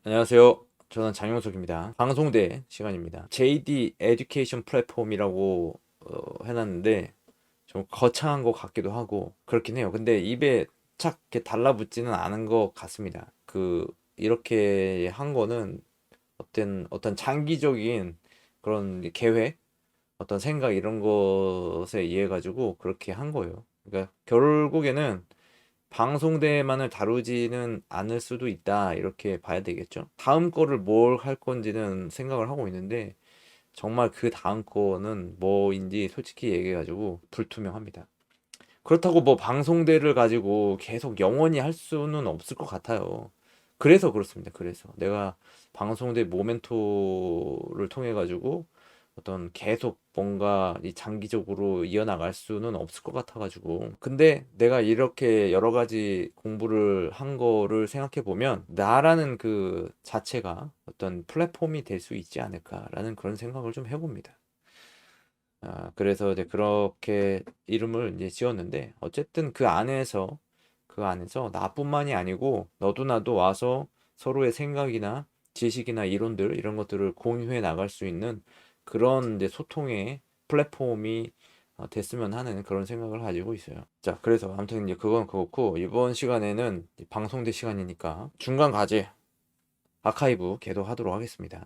안녕하세요. 저는 장용석입니다. 방송대 시간입니다. JD 에듀케이션 플랫폼이라고 해놨는데 좀 거창한 것 같기도 하고 그렇긴 해요. 근데 입에 착 이렇게 달라붙지는 않은 것 같습니다. 이렇게 한 거는 어떤 장기적인 그런 계획, 어떤 생각 이런 것에 의해 가지고 그렇게 한 거예요. 그러니까 결국에는 방송대만을 다루지는 않을 수도 있다 이렇게 봐야 되겠죠. 다음 거를 뭘 할 건지는 생각을 하고 있는데 정말 그 다음 거는 뭐인지 솔직히 얘기해 가지고 불투명합니다. 그렇다고 뭐 방송대를 가지고 계속 영원히 할 수는 없을 것 같아요. 그래서 그렇습니다. 그래서 내가 방송대 모멘토를 통해 가지고 어떤 계속 뭔가 이 장기적으로 이어나갈 수는 없을 것 같아가지고. 근데 내가 이렇게 여러 가지 공부를 한 거를 생각해 보면 나라는 그 자체가 어떤 플랫폼이 될 수 있지 않을까라는 그런 생각을 좀 해봅니다. 그래서 이제 그렇게 이름을 이제 지었는데 어쨌든 그 안에서 나뿐만이 아니고 너도 나도 와서 서로의 생각이나 지식이나 이론들 이런 것들을 공유해 나갈 수 있는 그런 이제 소통의 플랫폼이 됐으면 하는 그런 생각을 가지고 있어요. 자, 그래서 아무튼 이제 그건 그렇고 이번 시간에는 방송대 시간이니까 중간 과제 아카이브 계속하도록 하겠습니다.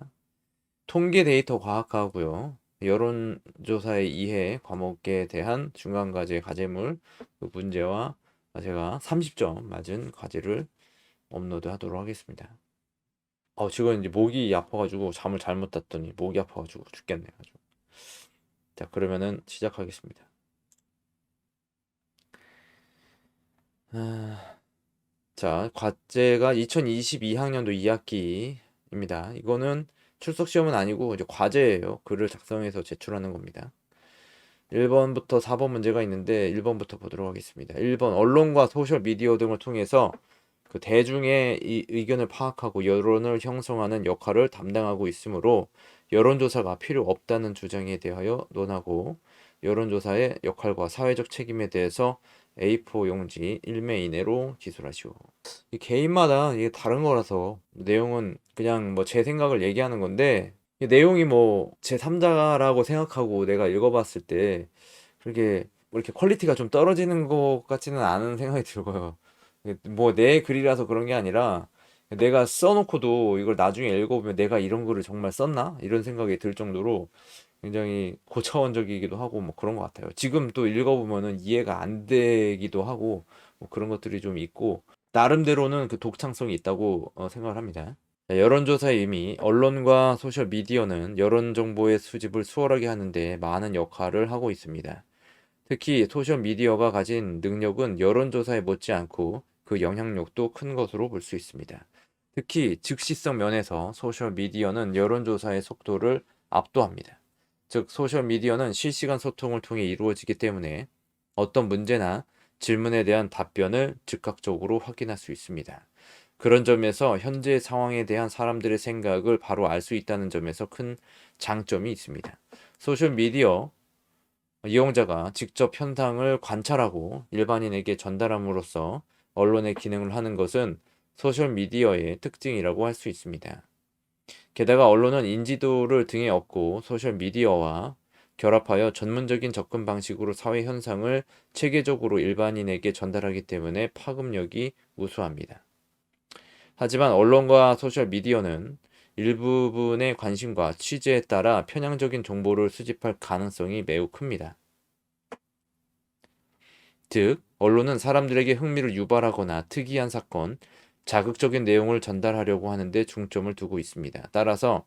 통계 데이터 과학하고요. 여론조사의 이해 과목에 대한 중간과제 과제물 그 문제와 제가 30점 맞은 과제를 업로드하도록 하겠습니다. 지금 이제 목이 아파가지고 잠을 잘못 잤더니 목이 아파가지고 죽겠네 아주. 자, 그러면은 시작하겠습니다. 아, 자, 과제가 2022학년도 2학기입니다. 이거는 출석 시험은 아니고 이제 과제예요. 글을 작성해서 제출하는 겁니다. 1번부터 4번 문제가 있는데 1번부터 보도록 하겠습니다. 1번 언론과 소셜 미디어 등을 통해서 그 대중의 이 의견을 파악하고 여론을 형성하는 역할을 담당하고 있으므로 여론조사가 필요 없다는 주장에 대하여 논하고 여론조사의 역할과 사회적 책임에 대해서 A4 용지 1매 이내로 기술하시오. 이 개인마다 이게 다른 거라서 내용은 그냥 뭐 제 생각을 얘기하는 건데 이 내용이 뭐 제3자라고 생각하고 내가 읽어봤을 때 그렇게 뭐 이렇게 퀄리티가 좀 떨어지는 것 같지는 않은 생각이 들고요. 뭐 내 글이라서 그런 게 아니라 내가 써놓고도 이걸 나중에 읽어보면 내가 이런 글을 정말 썼나? 이런 생각이 들 정도로 굉장히 고차원적이기도 하고 뭐 그런 것 같아요. 지금 또 읽어보면은 이해가 안 되기도 하고 뭐 그런 것들이 좀 있고 나름대로는 그 독창성이 있다고 생각을 합니다. 자, 여론조사의 의미, 언론과 소셜미디어는 여론 정보의 수집을 수월하게 하는데 많은 역할을 하고 있습니다. 특히 소셜미디어가 가진 능력은 여론조사에 못지않고 그 영향력도 큰 것으로 볼 수 있습니다. 특히 즉시성 면에서 소셜미디어는 여론조사의 속도를 압도합니다. 즉, 소셜미디어는 실시간 소통을 통해 이루어지기 때문에 어떤 문제나 질문에 대한 답변을 즉각적으로 확인할 수 있습니다. 그런 점에서 현재 상황에 대한 사람들의 생각을 바로 알 수 있다는 점에서 큰 장점이 있습니다. 소셜미디어 이용자가 직접 현상을 관찰하고 일반인에게 전달함으로써 언론의 기능을 하는 것은 소셜미디어의 특징이라고 할 수 있습니다. 게다가 언론은 인지도를 등에 업고 소셜미디어와 결합하여 전문적인 접근 방식으로 사회 현상을 체계적으로 일반인에게 전달하기 때문에 파급력이 우수합니다. 하지만 언론과 소셜미디어는 일부분의 관심과 취재에 따라 편향적인 정보를 수집할 가능성이 매우 큽니다. 즉, 언론은 사람들에게 흥미를 유발하거나 특이한 사건, 자극적인 내용을 전달하려고 하는데 중점을 두고 있습니다. 따라서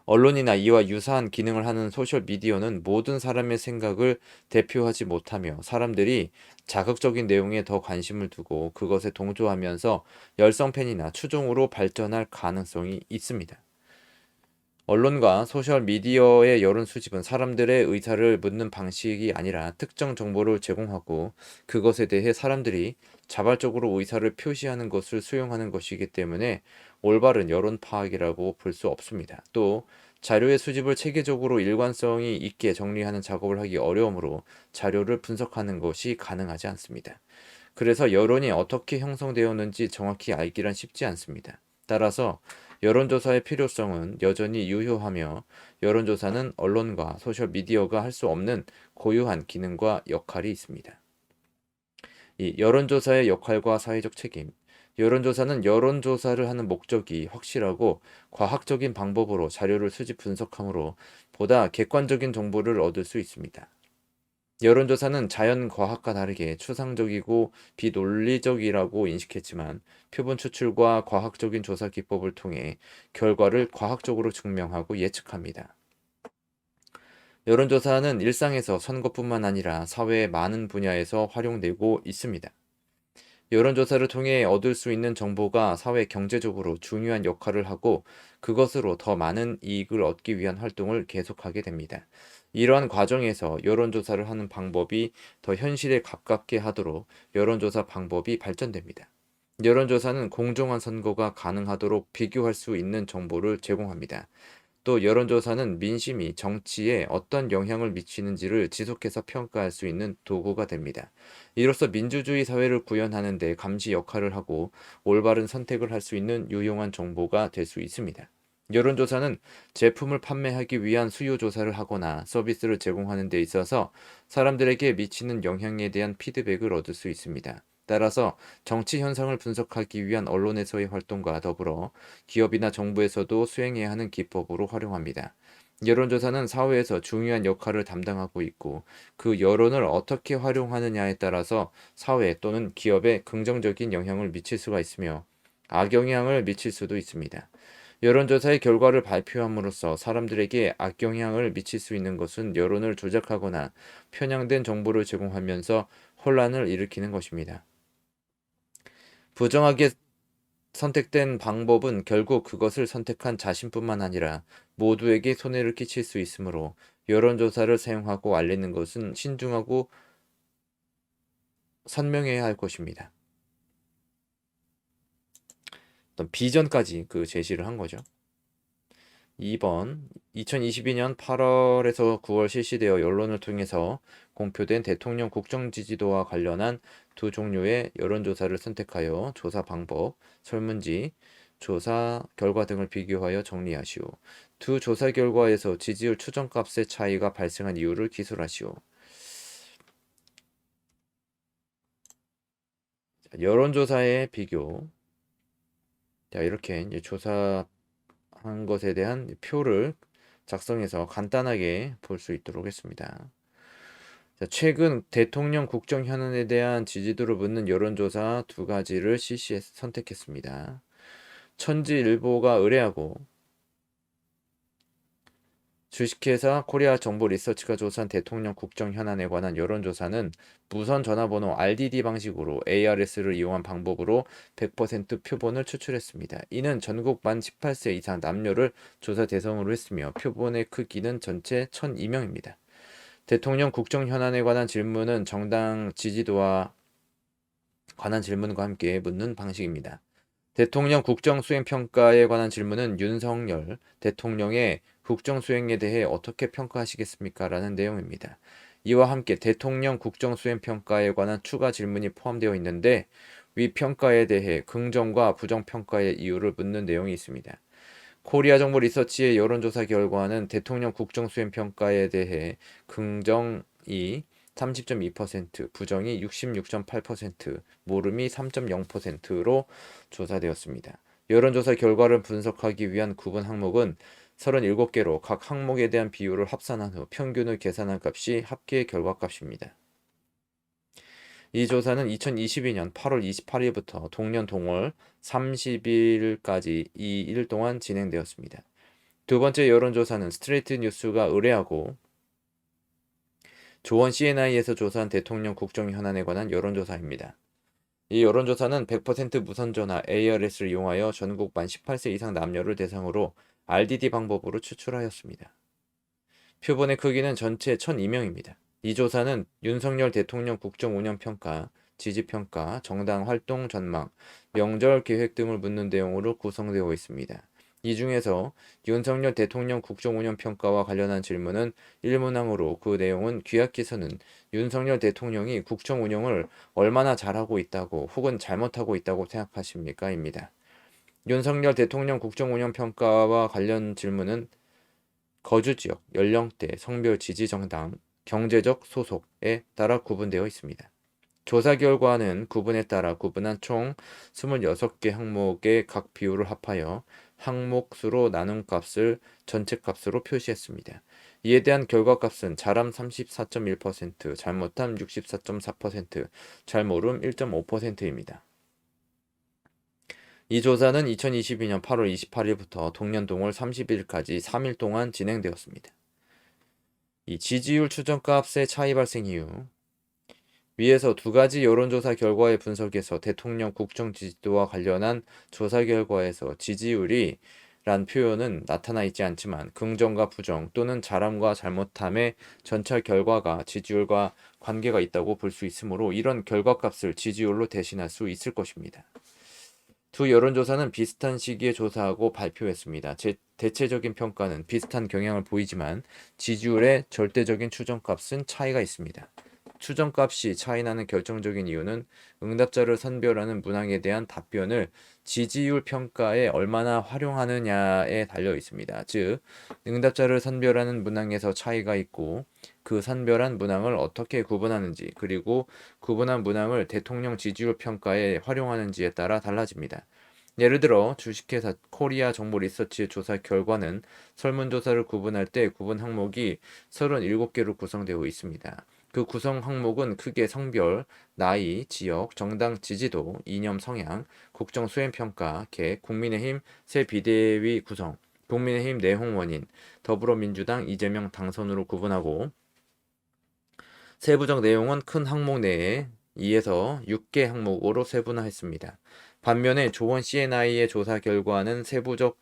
언론이나 이와 유사한 기능을 하는 소셜미디어는 모든 사람의 생각을 대표하지 못하며 사람들이 자극적인 내용에 더 관심을 두고 그것에 동조하면서 열성팬이나 추종으로 발전할 가능성이 있습니다. 언론과 소셜미디어의 여론 수집은 사람들의 의사를 묻는 방식이 아니라 특정 정보를 제공하고 그것에 대해 사람들이 자발적으로 의사를 표시하는 것을 수용하는 것이기 때문에 올바른 여론 파악이라고 볼 수 없습니다. 또 자료의 수집을 체계적으로 일관성이 있게 정리하는 작업을 하기 어려우므로 자료를 분석하는 것이 가능하지 않습니다. 그래서 여론이 어떻게 형성되었는지 정확히 알기란 쉽지 않습니다. 따라서 여론조사의 필요성은 여전히 유효하며 여론조사는 언론과 소셜미디어가 할 수 없는 고유한 기능과 역할이 있습니다. 이 여론조사의 역할과 사회적 책임. 여론조사는 여론조사를 하는 목적이 확실하고 과학적인 방법으로 자료를 수집 분석하므로 보다 객관적인 정보를 얻을 수 있습니다. 여론조사는 자연과학과 다르게 추상적이고 비논리적이라고 인식했지만 표본 추출과 과학적인 조사 기법을 통해 결과를 과학적으로 증명하고 예측합니다. 여론조사는 일상에서 선거뿐만 아니라 사회의 많은 분야에서 활용되고 있습니다. 여론조사를 통해 얻을 수 있는 정보가 사회 경제적으로 중요한 역할을 하고 그것으로 더 많은 이익을 얻기 위한 활동을 계속하게 됩니다. 이러한 과정에서 여론조사를 하는 방법이 더 현실에 가깝게 하도록 여론조사 방법이 발전됩니다. 여론조사는 공정한 선거가 가능하도록 비교할 수 있는 정보를 제공합니다. 또 여론조사는 민심이 정치에 어떤 영향을 미치는지를 지속해서 평가할 수 있는 도구가 됩니다. 이로써 민주주의 사회를 구현하는 데 감시 역할을 하고 올바른 선택을 할 수 있는 유용한 정보가 될 수 있습니다. 여론조사는 제품을 판매하기 위한 수요조사를 하거나 서비스를 제공하는 데 있어서 사람들에게 미치는 영향에 대한 피드백을 얻을 수 있습니다. 따라서 정치 현상을 분석하기 위한 언론에서의 활동과 더불어 기업이나 정부에서도 수행해야 하는 기법으로 활용합니다. 여론조사는 사회에서 중요한 역할을 담당하고 있고 그 여론을 어떻게 활용하느냐에 따라서 사회 또는 기업에 긍정적인 영향을 미칠 수가 있으며 악영향을 미칠 수도 있습니다. 여론조사의 결과를 발표함으로써 사람들에게 악영향을 미칠 수 있는 것은 여론을 조작하거나 편향된 정보를 제공하면서 혼란을 일으키는 것입니다. 부정하게 선택된 방법은 결국 그것을 선택한 자신뿐만 아니라 모두에게 손해를 끼칠 수 있으므로 여론조사를 사용하고 알리는 것은 신중하고 선명해야 할 것입니다. 어떤 비전까지 제시를 한 거죠. 2번 2022년 8월에서 9월 실시되어 언론을 통해서 공표된 대통령 국정 지지도와 관련한 두 종류의 여론조사를 선택하여 조사 방법, 설문지, 조사 결과 등을 비교하여 정리하시오. 두 조사 결과에서 지지율 추정값의 차이가 발생한 이유를 기술하시오. 여론조사의 비교. 자, 이렇게 이제 조사한 것에 대한 표를 작성해서 간단하게 볼 수 있도록 했습니다. 자, 최근 대통령 국정 현안에 대한 지지도를 묻는 여론조사 두 가지를 선택했습니다. 천지일보가 의뢰하고 주식회사 코리아 정보 리서치가 조사한 대통령 국정 현안에 관한 여론조사는 무선 전화번호 RDD 방식으로 ARS를 이용한 방법으로 100% 표본을 추출했습니다. 이는 전국 만 18세 이상 남녀를 조사 대상으로 했으며 표본의 크기는 전체 1002명입니다. 대통령 국정 현안에 관한 질문은 정당 지지도와 관한 질문과 함께 묻는 방식입니다. 대통령 국정 수행 평가에 관한 질문은 윤석열 대통령의 국정 수행에 대해 어떻게 평가하시겠습니까? 라는 내용입니다. 이와 함께 대통령 국정 수행 평가에 관한 추가 질문이 포함되어 있는데 위 평가에 대해 긍정과 부정 평가의 이유를 묻는 내용이 있습니다. 코리아 정보 리서치의 여론조사 결과는 대통령 국정 수행 평가에 대해 긍정이 30.2%, 부정이 66.8%, 모름이 3.0%로 조사되었습니다. 여론조사 결과를 분석하기 위한 구분 항목은 37개로 각 항목에 대한 비율을 합산한 후 평균을 계산한 값이 합계 결과값입니다. 이 조사는 2022년 8월 28일부터 동년 동월 30일까지 2일 동안 진행되었습니다. 두 번째 여론조사는 스트레이트 뉴스가 의뢰하고 조원 CNI에서 조사한 대통령 국정 현안에 관한 여론조사입니다. 이 여론조사는 100% 무선전화 ARS를 이용하여 전국 만 18세 이상 남녀를 대상으로 RDD 방법으로 추출하였습니다. 표본의 크기는 전체 1002명입니다. 이 조사는 윤석열 대통령 국정 운영 평가, 지지평가, 정당 활동 전망, 명절 계획 등을 묻는 내용으로 구성되어 있습니다. 이 중에서 윤석열 대통령 국정운영평가와 관련한 질문은 1문항으로 그 내용은 귀하께서는 윤석열 대통령이 국정운영을 얼마나 잘하고 있다고 혹은 잘못하고 있다고 생각하십니까? 입니다. 윤석열 대통령 국정운영평가와 관련 질문은 거주지역, 연령대, 성별, 지지 정당, 경제적 소속에 따라 구분되어 있습니다. 조사 결과는 구분에 따라 구분한 총 26개 항목의 각 비율을 합하여 항목 수로 나눈 값을 전체 값으로 표시했습니다. 이에 대한 결과값은 잘함 34.1%, 잘못함 64.4%, 잘모름 1.5%입니다. 이 조사는 2022년 8월 28일부터 동년 동월 30일까지 3일 동안 진행되었습니다. 이 지지율 추정값의 차이 발생 이유. 위에서 두 가지 여론조사 결과의 분석에서 대통령 국정 지지도와 관련한 조사 결과에서 지지율이 란 표현은 나타나 있지 않지만 긍정과 부정 또는 잘함과 잘못함의 전체 결과가 지지율과 관계가 있다고 볼 수 있으므로 이런 결과값을 지지율로 대신할 수 있을 것입니다. 두 여론조사는 비슷한 시기에 조사하고 발표했습니다. 대체적인 평가는 비슷한 경향을 보이지만 지지율의 절대적인 추정값은 차이가 있습니다. 추정값이 차이나는 결정적인 이유는 응답자를 선별하는 문항에 대한 답변을 지지율 평가에 얼마나 활용하느냐에 달려 있습니다. 즉, 응답자를 선별하는 문항에서 차이가 있고 그 선별한 문항을 어떻게 구분하는지 그리고 구분한 문항을 대통령 지지율 평가에 활용하는지에 따라 달라집니다. 예를 들어 주식회사 코리아 정보 리서치의 조사 결과는 설문조사를 구분할 때 구분 항목이 37개로 구성되어 있습니다. 그 구성 항목은 크게 성별, 나이, 지역, 정당 지지도, 이념 성향, 국정 수행 평가, 개, 국민의힘 새 비대위 구성, 국민의힘 내홍 원인, 더불어민주당 이재명 당선으로 구분하고 세부적 내용은 큰 항목 내에 2에서 6개 항목으로 세분화했습니다. 반면에 조원 CNI의 조사 결과는 세부적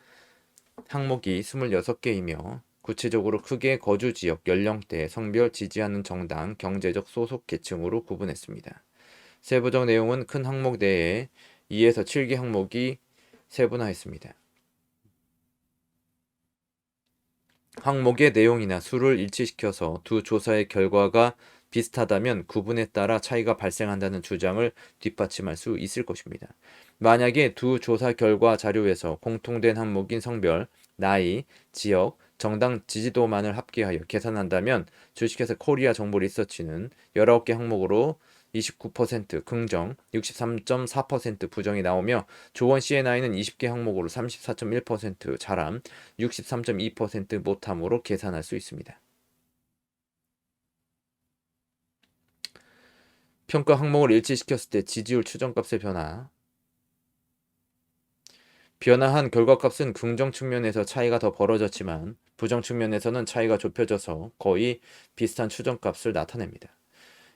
항목이 26개이며 구체적으로 크게 거주 지역, 연령대, 성별, 지지하는 정당, 경제적 소속 계층으로 구분했습니다. 세부적 내용은 큰 항목 내에 2에서 7개 항목이 세분화했습니다. 항목의 내용이나 수를 일치시켜서 두 조사의 결과가 비슷하다면 구분에 따라 차이가 발생한다는 주장을 뒷받침할 수 있을 것입니다. 만약에 두 조사 결과 자료에서 공통된 항목인 성별, 나이, 지역, 정당 지지도만을 합계하여 계산한다면 주식회사 코리아 정보 리서치는 19개 항목으로 29% 긍정, 63.4% 부정이 나오며 조원 CNI는 20개 항목으로 34.1% 잘함, 63.2% 못함으로 계산할 수 있습니다. 평가 항목을 일치시켰을 때 지지율 추정값의 변화. 변화한 결과값은 긍정 측면에서 차이가 더 벌어졌지만 부정 측면에서는 차이가 좁혀져서 거의 비슷한 추정값을 나타냅니다.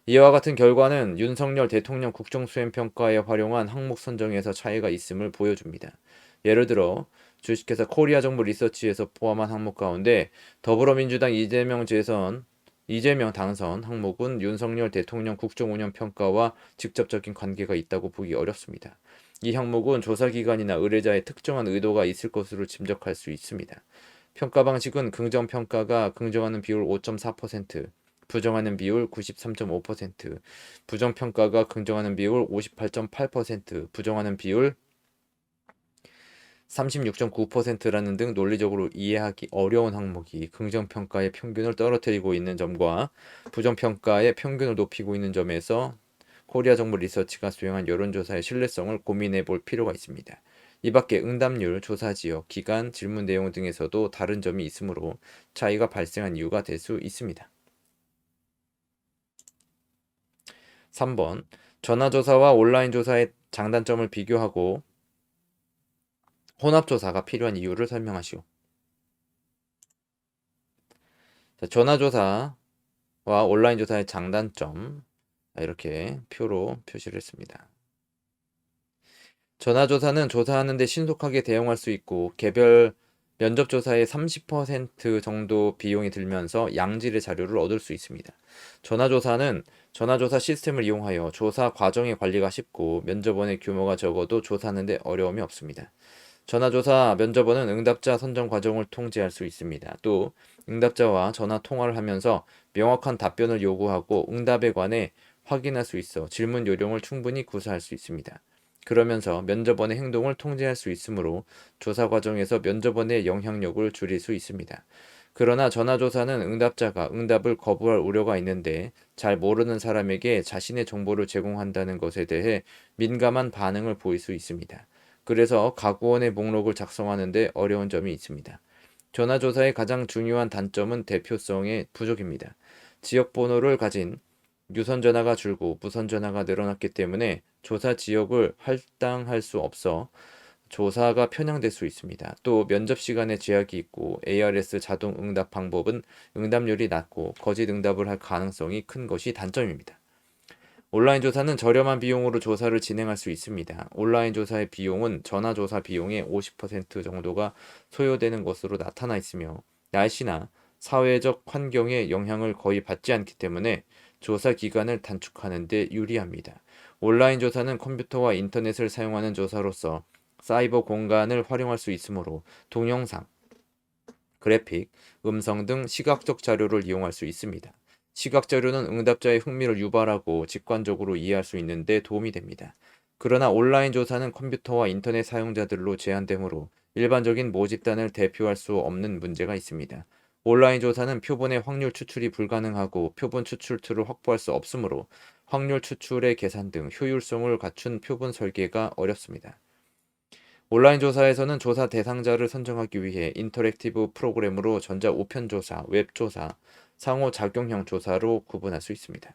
이와 같은 결과는 윤석열 대통령 국정수행평가에 활용한 항목 선정에서 차이가 있음을 보여줍니다. 예를 들어 주식회사 코리아 정보 리서치에서 포함한 항목 가운데 더불어민주당 이재명 당선 항목은 윤석열 대통령 국정운영평가와 직접적인 관계가 있다고 보기 어렵습니다. 이 항목은 조사기관이나 의뢰자의 특정한 의도가 있을 것으로 짐작할 수 있습니다. 평가 방식은 긍정평가가 긍정하는 비율 5.4%, 부정하는 비율 93.5%, 부정평가가 긍정하는 비율 58.8%, 부정하는 비율 36.9%라는 등 논리적으로 이해하기 어려운 항목이 긍정평가의 평균을 떨어뜨리고 있는 점과 부정평가의 평균을 높이고 있는 점에서 코리아 정보 리서치가 수행한 여론조사의 신뢰성을 고민해 볼 필요가 있습니다. 이 밖에 응답률, 조사 지역, 기간, 질문 내용 등에서도 다른 점이 있으므로 차이가 발생한 이유가 될 수 있습니다. 3번 전화조사와 온라인조사의 장단점을 비교하고 혼합조사가 필요한 이유를 설명하시오. 전화조사와 온라인조사의 장단점 이렇게 표로 표시를 했습니다. 전화조사는 조사하는 데 신속하게 대응할 수 있고 개별 면접조사의 30% 정도 비용이 들면서 양질의 자료를 얻을 수 있습니다. 전화조사는 전화조사 시스템을 이용하여 조사 과정의 관리가 쉽고 면접원의 규모가 적어도 조사하는 데 어려움이 없습니다. 전화조사 면접원은 응답자 선정 과정을 통제할 수 있습니다. 또 응답자와 전화 통화를 하면서 명확한 답변을 요구하고 응답에 관해 확인할 수 있어 질문 요령을 충분히 구사할 수 있습니다. 그러면서 면접원의 행동을 통제할 수 있으므로 조사 과정에서 면접원의 영향력을 줄일 수 있습니다. 그러나 전화조사는 응답자가 응답을 거부할 우려가 있는데 잘 모르는 사람에게 자신의 정보를 제공한다는 것에 대해 민감한 반응을 보일 수 있습니다. 그래서 가구원의 목록을 작성하는 데 어려운 점이 있습니다. 전화조사의 가장 중요한 단점은 대표성의 부족입니다. 지역번호를 가진 유선전화가 줄고 무선전화가 늘어났기 때문에 조사 지역을 할당할 수 없어 조사가 편향될 수 있습니다. 또 면접 시간에 제약이 있고 ARS 자동 응답 방법은 응답률이 낮고 거짓 응답을 할 가능성이 큰 것이 단점입니다. 온라인 조사는 저렴한 비용으로 조사를 진행할 수 있습니다. 온라인 조사의 비용은 전화조사 비용의 50% 정도가 소요되는 것으로 나타나 있으며 날씨나 사회적 환경의 영향을 거의 받지 않기 때문에 조사 기간을 단축하는 데 유리합니다. 온라인 조사는 컴퓨터와 인터넷을 사용하는 조사로서 사이버 공간을 활용할 수 있으므로 동영상, 그래픽, 음성 등 시각적 자료를 이용할 수 있습니다. 시각 자료는 응답자의 흥미를 유발하고 직관적으로 이해할 수 있는 데 도움이 됩니다. 그러나 온라인 조사는 컴퓨터와 인터넷 사용자들로 제한되므로 일반적인 모집단을 대표할 수 없는 문제가 있습니다. 온라인 조사는 표본의 확률 추출이 불가능하고 표본 추출 툴을 확보할 수 없으므로 확률 추출의 계산 등 효율성을 갖춘 표본 설계가 어렵습니다. 온라인 조사에서는 조사 대상자를 선정하기 위해 인터랙티브 프로그램으로 전자 우편 조사, 웹 조사, 상호작용형 조사로 구분할 수 있습니다.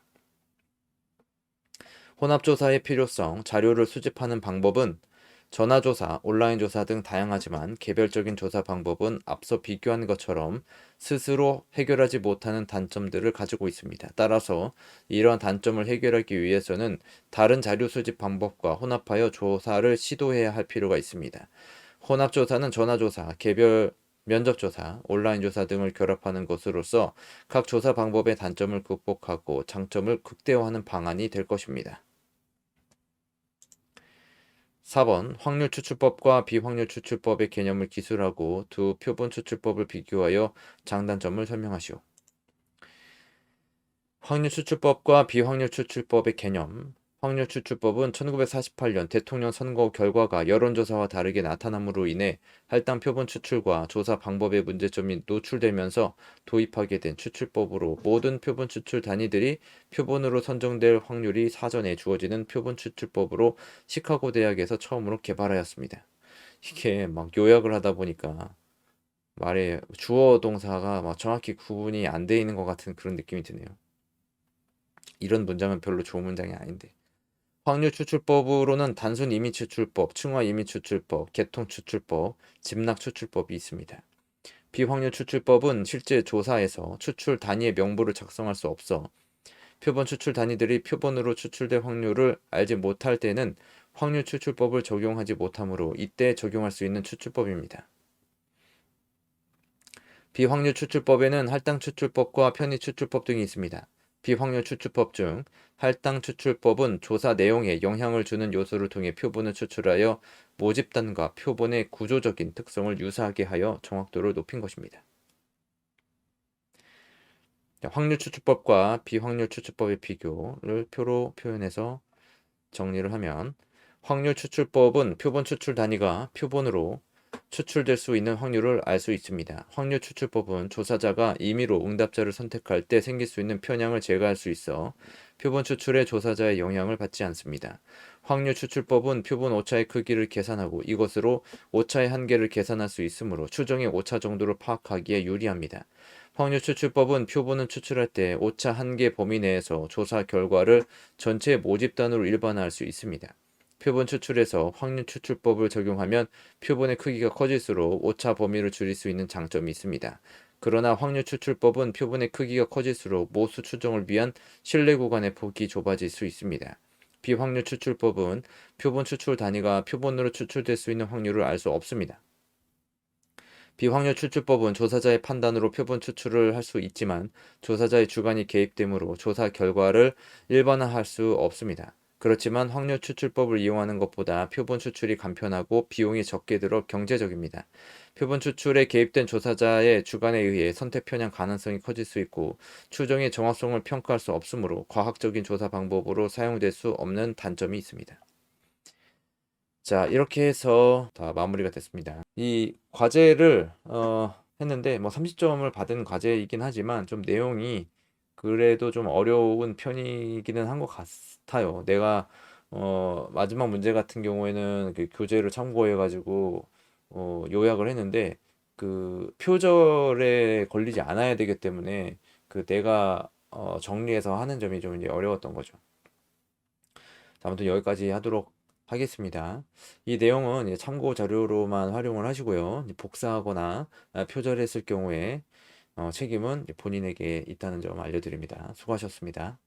혼합조사의 필요성, 자료를 수집하는 방법은 전화조사, 온라인조사 등 다양하지만 개별적인 조사 방법은 앞서 비교한 것처럼 스스로 해결하지 못하는 단점들을 가지고 있습니다. 따라서 이러한 단점을 해결하기 위해서는 다른 자료 수집 방법과 혼합하여 조사를 시도해야 할 필요가 있습니다. 혼합조사는 전화조사, 개별 면접조사, 온라인조사 등을 결합하는 것으로서 각 조사 방법의 단점을 극복하고 장점을 극대화하는 방안이 될 것입니다. 4번 확률 추출법과 비확률 추출법의 개념을 기술하고 두 표본 추출법을 비교하여 장단점을 설명하시오. 확률 추출법과 비확률 추출법의 개념. 확률 추출법은 1948년 대통령 선거 결과가 여론조사와 다르게 나타남으로 인해 할당 표본 추출과 조사 방법의 문제점이 노출되면서 도입하게 된 추출법으로 모든 표본 추출 단위들이 표본으로 선정될 확률이 사전에 주어지는 표본 추출법으로 시카고 대학에서 처음으로 개발하였습니다. 이게 막 요약을 하다 보니까 말에 주어 동사가 막 정확히 구분이 안 돼 있는 것 같은 그런 느낌이 드네요. 이런 문장은 별로 좋은 문장이 아닌데. 확률 추출법으로는 단순 임의 추출법, 층화 임의 추출법, 계통 추출법, 집락 추출법이 있습니다. 비확률 추출법은 실제 조사에서 추출 단위의 명부를 작성할 수 없어 표본 추출 단위들이 표본으로 추출될 확률을 알지 못할 때는 확률 추출법을 적용하지 못하므로 이때 적용할 수 있는 추출법입니다. 비확률 추출법에는 할당 추출법과 편의 추출법 등이 있습니다. 비확률 추출법 중 할당 추출법은 조사 내용에 영향을 주는 요소를 통해 표본을 추출하여 모집단과 표본의 구조적인 특성을 유사하게 하여 정확도를 높인 것입니다. 확률 추출법과 비확률 추출법의 비교를 표로 표현해서 정리를 하면 확률 추출법은 표본 추출 단위가 표본으로 추출될 수 있는 확률을 알 수 있습니다. 확률 추출법은 조사자가 임의로 응답자를 선택할 때 생길 수 있는 편향을 제거할 수 있어 표본 추출에 조사자의 영향을 받지 않습니다. 확률 추출법은 표본 오차의 크기를 계산하고 이것으로 오차의 한계를 계산할 수 있으므로 추정의 오차 정도를 파악하기에 유리합니다. 확률 추출법은 표본을 추출할 때 오차 한계 범위 내에서 조사 결과를 전체 모집단으로 일반화할 수 있습니다. 표본 추출에서 확률 추출법을 적용하면 표본의 크기가 커질수록 오차 범위를 줄일 수 있는 장점이 있습니다. 그러나 확률 추출법은 표본의 크기가 커질수록 모수 추정을 위한 신뢰 구간의 폭이 좁아질 수 있습니다. 비확률 추출법은 표본 추출 단위가 표본으로 추출될 수 있는 확률을 알 수 없습니다. 비확률 추출법은 조사자의 판단으로 표본 추출을 할 수 있지만 조사자의 주관이 개입되므로 조사 결과를 일반화할 수 없습니다. 그렇지만 확률 추출법을 이용하는 것보다 표본 추출이 간편하고 비용이 적게 들어 경제적입니다. 표본 추출에 개입된 조사자의 주관에 의해 선택 편향 가능성이 커질 수 있고 추정의 정확성을 평가할 수 없으므로 과학적인 조사 방법으로 사용될 수 없는 단점이 있습니다. 자, 이렇게 해서 다 마무리가 됐습니다. 이 과제를 했는데 뭐 30점을 받은 과제이긴 하지만 좀 내용이 그래도 좀 어려운 편이기는 한 것 같아요. 내가 마지막 문제 같은 경우에는 그 교재를 참고해 가지고 요약을 했는데 그 표절에 걸리지 않아야 되기 때문에 그 내가 정리해서 하는 점이 좀 이제 어려웠던 거죠. 자, 아무튼 여기까지 하도록 하겠습니다. 이 내용은 이제 참고 자료로만 활용을 하시고요. 이제 복사하거나 표절했을 경우에 책임은 본인에게 있다는 점 알려드립니다. 수고하셨습니다.